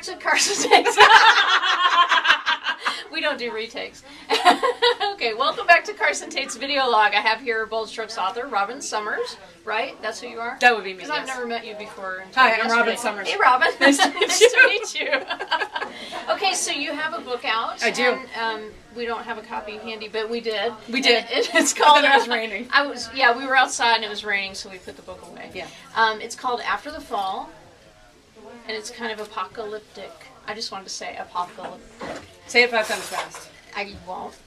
to Carson Takes. We don't do retakes. Okay, welcome back to Carson Tate's video log. I have here Bold Strokes author Robin Summers, right? That's who you are? That would be me, Because I've yes. never met you before. Hi, I'm Robin Summers. Hey, Robin. Nice to meet Nice to meet you. Okay, so you have a book out. I do. And, we don't have a copy handy, but we did. We did. It's called... Then it was raining. Yeah, we were outside and it was raining, so we put the book away. Yeah. It's called After the Fall, and it's kind of apocalyptic. I just wanted to say apocalyptic. Say it 5 times fast. I won't.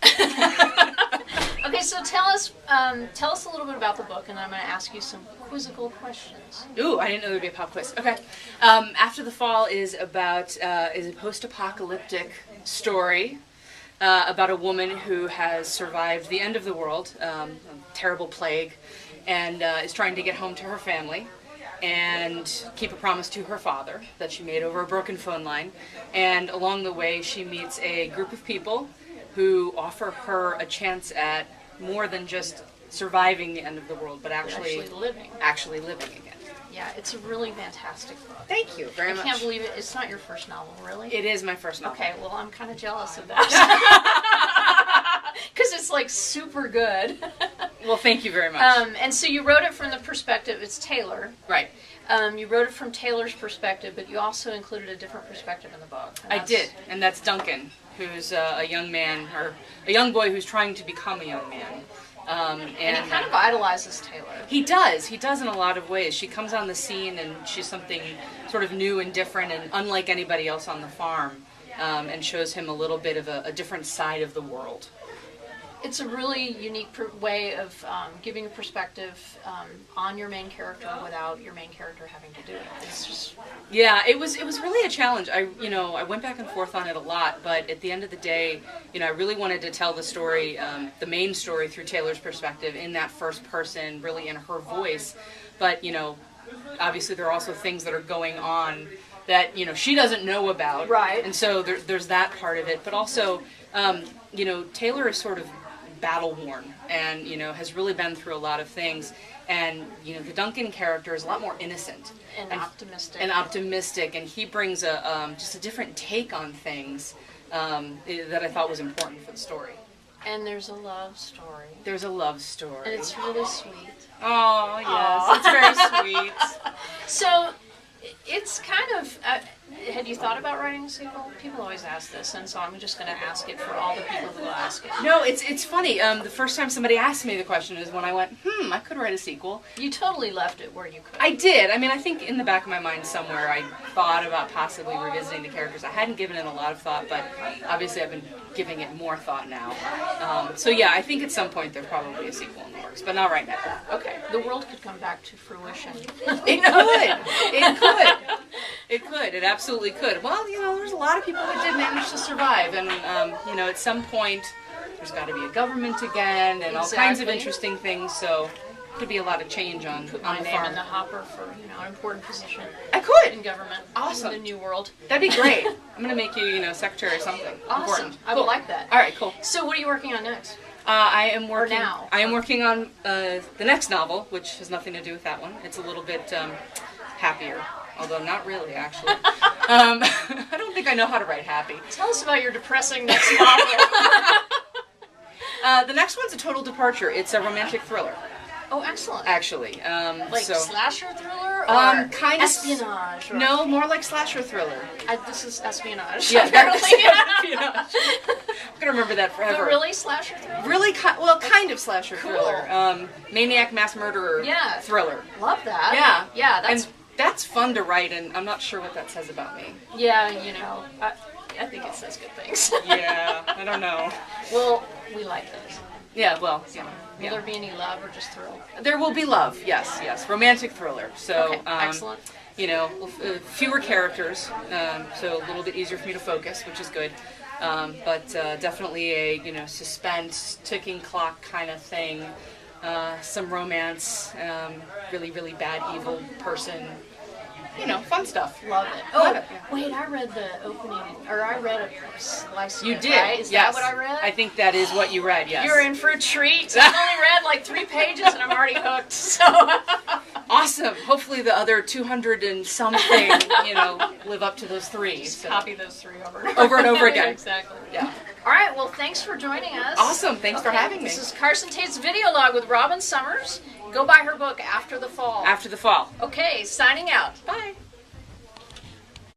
Okay, so tell us a little bit about the book, and I'm going to ask you some quizzical questions. Ooh, I didn't know there'd be a pop quiz. Okay. After the Fall is about is a post-apocalyptic story about a woman who has survived the end of the world, a terrible plague, and is trying to get home to her family and keep a promise to her father that she made over a broken phone line. And along the way, she meets a group of people who offer her a chance at more than just surviving the end of the world, but actually living. Actually living again. Yeah, it's a really fantastic book. Thank you very much. I can't believe it. It's not your first novel, really? It is my first novel. Okay, well, I'm kind of jealous of that. Because it's, like, super good. Well, thank you very much. And so you wrote it from the perspective, it's Taylor. Right. You wrote it from Taylor's perspective, but you also included a different perspective in the book. I did, and that's Duncan, who's a young man, or a young boy who's trying to become a young man. And he kind of idolizes Taylor. He does in a lot of ways. She comes on the scene and she's something sort of new and different and unlike anybody else on the farm, and shows him a little bit of a different side of the world. It's a really unique way of giving a perspective on your main character without your main character having to do it. It's just... Yeah, it was really a challenge. I went back and forth on it a lot, but at the end of the day, I really wanted to tell the story, the main story, through Taylor's perspective in that first person, really in her voice. But obviously there are also things that are going on that she doesn't know about. Right. And so there's that part of it, but also Taylor is sort of battle worn and has really been through a lot of things, and the Duncan character is a lot more innocent and optimistic, and he brings just a different take on things that I thought was important for the story. And there's a love story. There's a love story, and it's really sweet. Oh yes, it's very sweet. So it's kind of. Had you thought about writing a sequel? People always ask this, and so I'm just going to ask it for all the people who will ask it. No, it's funny. The first time somebody asked me the question is when I went, I could write a sequel. You totally left it where you could. I did. I mean, I think in the back of my mind somewhere I thought about possibly revisiting the characters. I hadn't given it a lot of thought, but obviously I've been giving it more thought now. So yeah, I think at some point there's probably a sequel in the works, but not right now. Okay. The world could come back to fruition. It could. It could. It could. It absolutely could. Well, there's a lot of people that did manage to survive, and at some point there's got to be a government again, and all kinds of interesting things. So could be a lot of change on the farm. Put my name in the hopper for an important position. I could in government. Awesome. In the new world. That'd be great. I'm gonna make you secretary or something. Awesome. Important. I would like that. All right. Cool. So what are you working on next? I am working. Now. I am working on the next novel, which has nothing to do with that one. It's a little bit happier. Although not really, actually. I don't think I know how to write happy. Tell us about your depressing next novel. The next one's a total departure. It's a romantic thriller. Oh, excellent. Actually. Slasher thriller or kind of espionage? Or... No, more like slasher thriller. This is espionage. Yeah, apparently. espionage. I'm going to remember that forever. But really slasher thriller? Really, kind of slasher cool. thriller. Maniac mass murderer thriller. Love that. Yeah. Yeah, that's fun to write, and I'm not sure what that says about me. Yeah, I think it says good things. Yeah, I don't know. Well, we like those. Yeah, well, Will there be any love or just thrill? There will be love, yes. Romantic thriller. So, okay, excellent. Fewer characters, so a little bit easier for me to focus, which is good. But definitely a, suspense, ticking clock kind of thing. Some romance, really, really bad, evil person, fun stuff. Love it. Love Oh, it, yeah. wait, I read the opening, or I read a slice of You it, did, right? Is yes. that what I read? I think that is what you read, yes. You're in for a treat. I've only read like 3 pages and I'm already hooked, so. Awesome. Hopefully the other 200 and something, live up to those 3. Just So. copy those 3 over and Over and over again. Exactly. Yeah. All right, well, thanks for joining us. Awesome. Thanks for having me. This is Carson Tate's video log with Robin Summers. Go buy her book, After the Fall. After the Fall. Okay, signing out. Bye.